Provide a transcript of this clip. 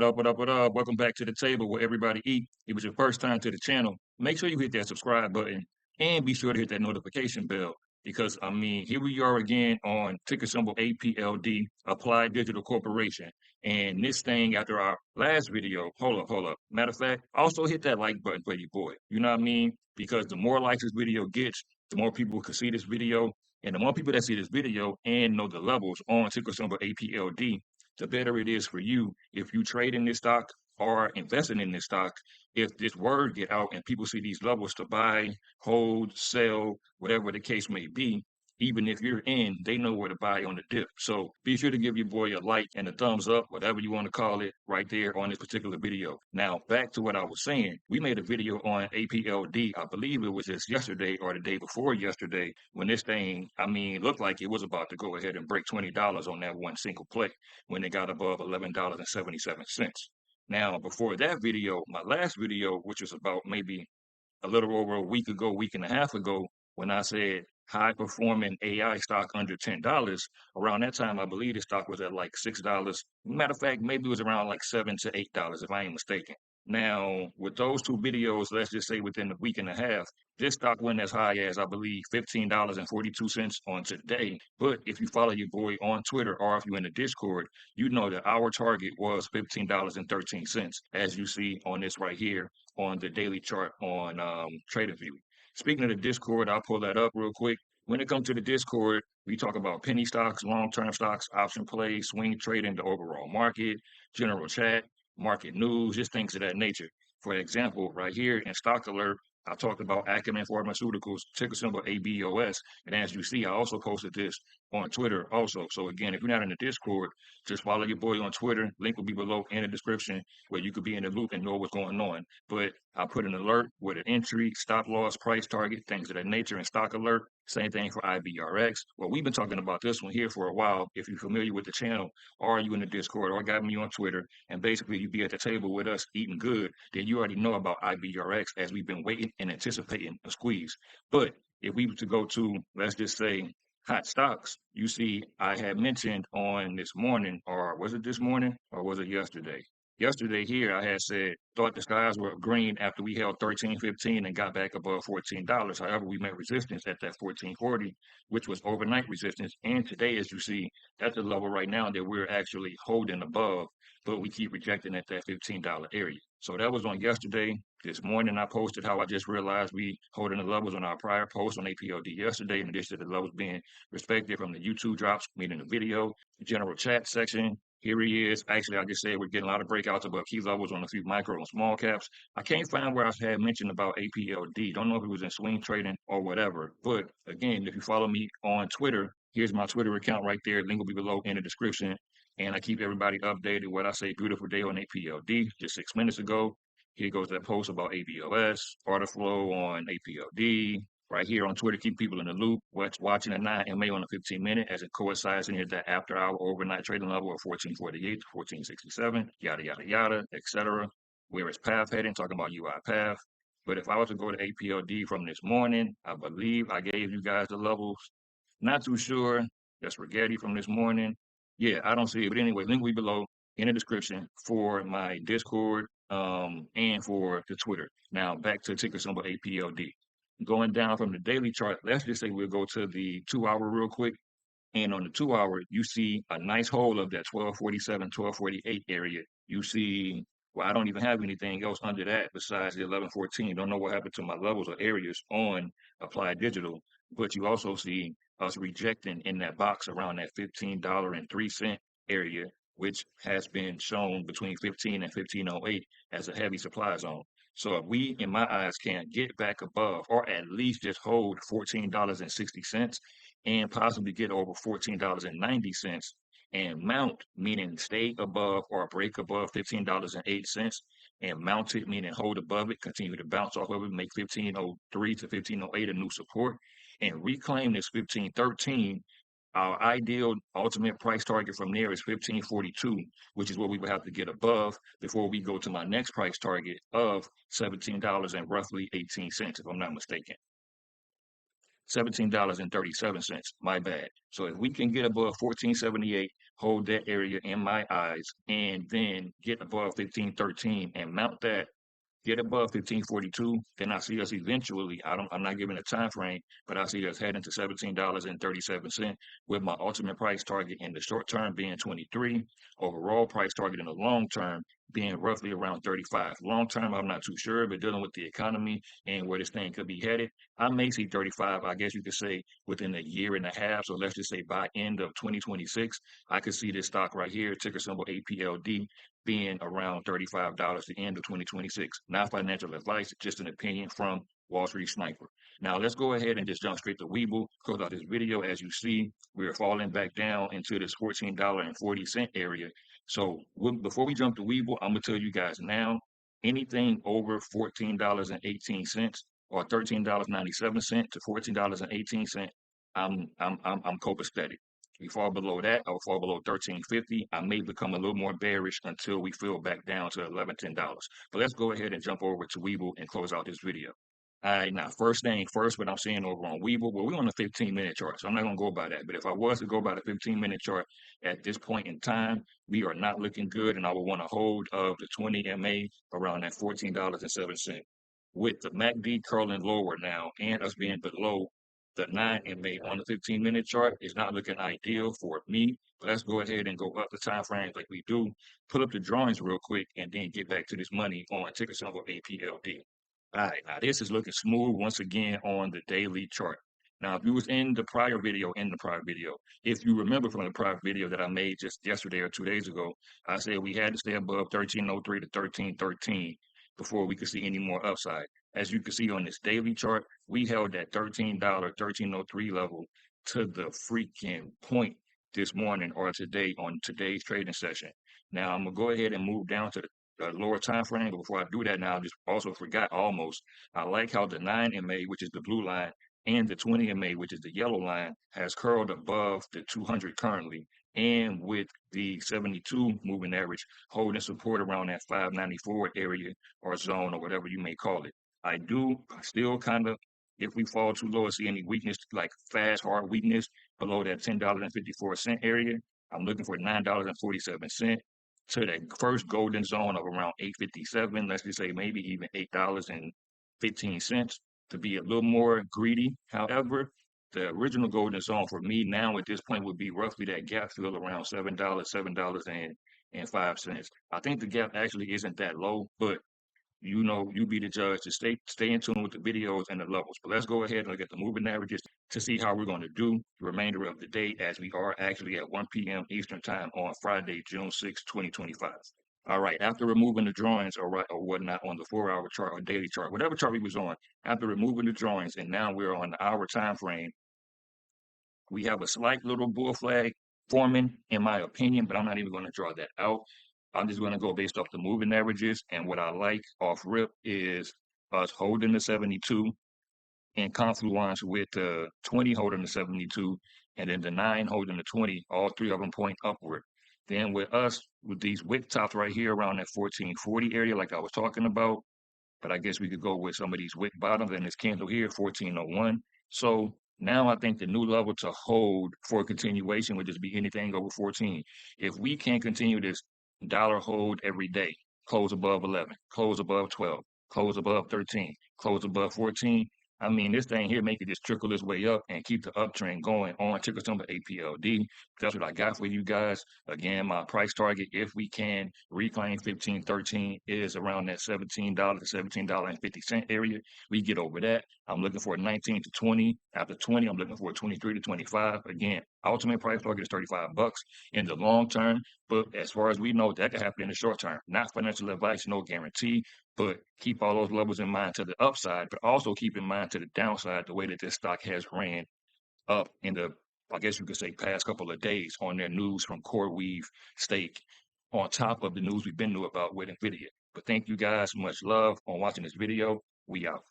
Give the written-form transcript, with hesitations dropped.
up, what up, what up? Welcome back to the table where everybody eat. If it was your first time to the channel, make sure you hit that subscribe button and be sure to hit that notification bell because, here we are again on ticker symbol APLD, Applied Digital Corporation. And this thing, after our last video, hold up. Matter of fact, also hit that like button for your boy. You know what I mean? Because the more likes this video gets, the more people can see this video. And the more people that see this video and know the levels on ticker symbol APLD, the better it is for you if you trade in this stock or investing in this stock. If this word get out and people see these levels to buy, hold, sell, whatever the case may be, even if you're in, they know where to buy on the dip. So be sure to give your boy a like and a thumbs up, whatever you want to call it, right there on this particular video. Now, back to what I was saying. We made a video on APLD. I believe it was just yesterday or the day before yesterday when this thing, looked like it was about to go ahead and break $20 on that one single play when it got above $11.77. Now, before that video, my last video, which was about maybe a little over a week ago, week and a half ago, when I said high performing AI stock under $10, around that time, I believe the stock was at like $6. Matter of fact, maybe it was around like $7 to $8, if I ain't mistaken. Now, with those two videos, let's just say within a week and a half, this stock went as high as, I believe, $15.42 on today. But if you follow your boy on Twitter or if you're in the Discord, you know that our target was $15.13, as you see on this right here on the daily chart on TraderView. Speaking of the Discord, I'll pull that up real quick. When it comes to the Discord, we talk about penny stocks, long-term stocks, option plays, swing trading, the overall market, general chat, market news, just things of that nature. For example, right here in Stock Alert, I talked about Acumen Pharmaceuticals, ticker symbol ABOS. And as you see, I also posted this on Twitter also. So again, if you're not in the Discord, just follow your boy on Twitter. Link will be below in the description where you could be in the loop and know what's going on. But I put an alert with an entry, stop loss, price target, things of that nature in Stock Alert. Same thing for IBRX. Well, we've been talking about this one here for a while. If you're familiar with the channel, or you in the Discord, or got me on Twitter, and basically you be at the table with us eating good, then you already know about IBRX as we've been waiting and anticipating a squeeze. But if we were to go to, let's just say, hot stocks, you see I had mentioned on this morning, or was it this morning, or was it yesterday? Yesterday here, I had said, thought the skies were green after we held 13.15 and got back above $14. However, we met resistance at that 14.40, which was overnight resistance. And today, as you see, that's the level right now that we're actually holding above, but we keep rejecting at that $15 area. So that was on yesterday. This morning, I posted how I just realized we holding the levels on our prior post on APLD yesterday, in addition to the levels being respected from the YouTube drops, meaning the video, the general chat section. Here he is. Actually, I just said we're getting a lot of breakouts above key levels on a few micro and small caps. I can't find where I had mentioned about APLD. Don't know if it was in swing trading or whatever. But again, if you follow me on Twitter, here's my Twitter account right there. Link will be below in the description. And I keep everybody updated. What I say, beautiful day on APLD just 6 minutes ago. Here goes that post about ABOS, order flow on APLD. Right here on Twitter, keep people in the loop. Watching at 9 MA on the 15-minute as it coincides in here that after hour overnight trading level of 1448 to 1467, yada, yada, yada, etc. Where is path heading? Talking about UI path. But if I was to go to APLD from this morning, I believe I gave you guys the levels. Not too sure. That's spaghetti from this morning. Yeah, I don't see it. But anyway, link will be below in the description for my Discord and for the Twitter. Now, back to ticker symbol APLD. Going down from the daily chart, let's just say we'll go to the 2-hour real quick. And on the 2-hour, you see a nice hold of that 1247, 1248 area. You see, well, I don't even have anything else under that besides the 1114. Don't know what happened to my levels or areas on Applied Digital, but you also see us rejecting in that box around that $15.03 area, which has been shown between 15 and 1508 as a heavy supply zone. So if we, in my eyes, can get back above or at least just hold $14.60 and possibly get over $14.90 and mount, meaning stay above or break above $15.08 and mount it, meaning hold above it, continue to bounce off of it, make 1503 to 1508 a new support, and reclaim this 1513. Our ideal ultimate price target from there is 1542, which is what we would have to get above before we go to my next price target of $17 and roughly 18 cents, if I'm not mistaken. $17.37. My bad. So if we can get above 1478, hold that area in my eyes, and then get above 1513 and mount that, get above 1542, then I see us eventually. I'm not giving a time frame, but I see us heading to $17.37 with my ultimate price target in the short term being 23, overall price target in the long term being roughly around 35. Long term, I'm not too sure, but dealing with the economy and where this thing could be headed, I may see 35, I guess you could say within a year and a half. So let's just say by end of 2026, I could see this stock right here, ticker symbol APLD, being around $35 the end of 2026. Not financial advice, just an opinion from Wall Street Sniper. Now let's go ahead and just jump straight to Webull. Close out this video. As you see, we are falling back down into this $14.40 area. So before we jump to Webull, I'm gonna tell you guys now, anything over $14.18 or $13.97 to $14.18, I'm copacetic. We fall below that, or fall below 13.50, I may become a little more bearish until we feel back down to $11, $10. But let's go ahead and jump over to Webull and close out this video. All right, now first thing first, what I'm seeing over on Webull, well, we're on a 15-minute chart, so I'm not gonna go by that. But if I was to go by the 15-minute chart at this point in time, we are not looking good, and I would want to hold of the 20 MA around that $14.07. With the MACD curling lower now and us being below the 9 MA on the 15-minute chart is not looking ideal for me. But let's go ahead and go up the time frames like we do. Pull up the drawings real quick and then get back to this money on ticker symbol APLD. All right, now this is looking smooth once again on the daily chart. Now, if you was in the prior video, if you remember from the prior video that I made just yesterday or 2 days ago, I said we had to stay above 1303 to 1313 before we could see any more upside. As you can see on this daily chart, we held that $13, 1303 level to the freaking point this morning or today on today's trading session. Now, I'm going to go ahead and move down to the lower time frame. But before I do that now, I just also forgot almost. I like how the 9 MA, which is the blue line, and the 20 MA, which is the yellow line, has curled above the 200 currently, and with the 72 moving average holding support around that 594 area or zone or whatever you may call it. I do still kind of, if we fall too low or see any weakness, like fast, hard weakness below that $10.54 area, I'm looking for $9.47 to that first golden zone of around 857. Let's just say maybe even $8.15 to be a little more greedy. However, the original golden zone for me now at this point would be roughly that gap fill around $7.05. I think the gap actually isn't that low, but you know, you be the judge to stay in tune with the videos and the levels. But let's go ahead and look at the moving averages to see how we're going to do the remainder of the day, as we are actually at 1 p.m. Eastern time on Friday, June 6, 2025. All right, after removing the drawings or whatnot on the 4-hour chart or daily chart, whatever chart we was on, after removing the drawings, and now we're on the hour time frame, we have a slight little bull flag forming, in my opinion, but I'm not even going to draw that out. I'm just going to go based off the moving averages. And what I like off rip is us holding the 72 in confluence with the 20 holding the 72, and then the 9 holding the 20, all three of them point upward. Then with us, with these wick tops right here around that 1440 area, like I was talking about, but I guess we could go with some of these wick bottoms and this candle here, 1401. So now I think the new level to hold for continuation would just be anything over 14. If we can continue this dollar hold every day, close above 11, close above 12, close above 13, close above 14, I mean, this thing here make it just trickle this way up and keep the uptrend going on ticker symbol APLD. That's what I got for you guys. Again, my price target, if we can reclaim 1513, is around that $17 to $17.50 area. We get over that, I'm looking for 19 to 20. After 20, I'm looking for 23 to 25. Again, ultimate price target is $35 in the long term. But as far as we know, that could happen in the short term. Not financial advice, no guarantee. But keep all those levels in mind to the upside, but also keep in mind to the downside, the way that this stock has ran up in the, I guess you could say, past couple of days on their news from CoreWeave stake, on top of the news we've been knew about with NVDA. But thank you guys, much love on watching this video. We out.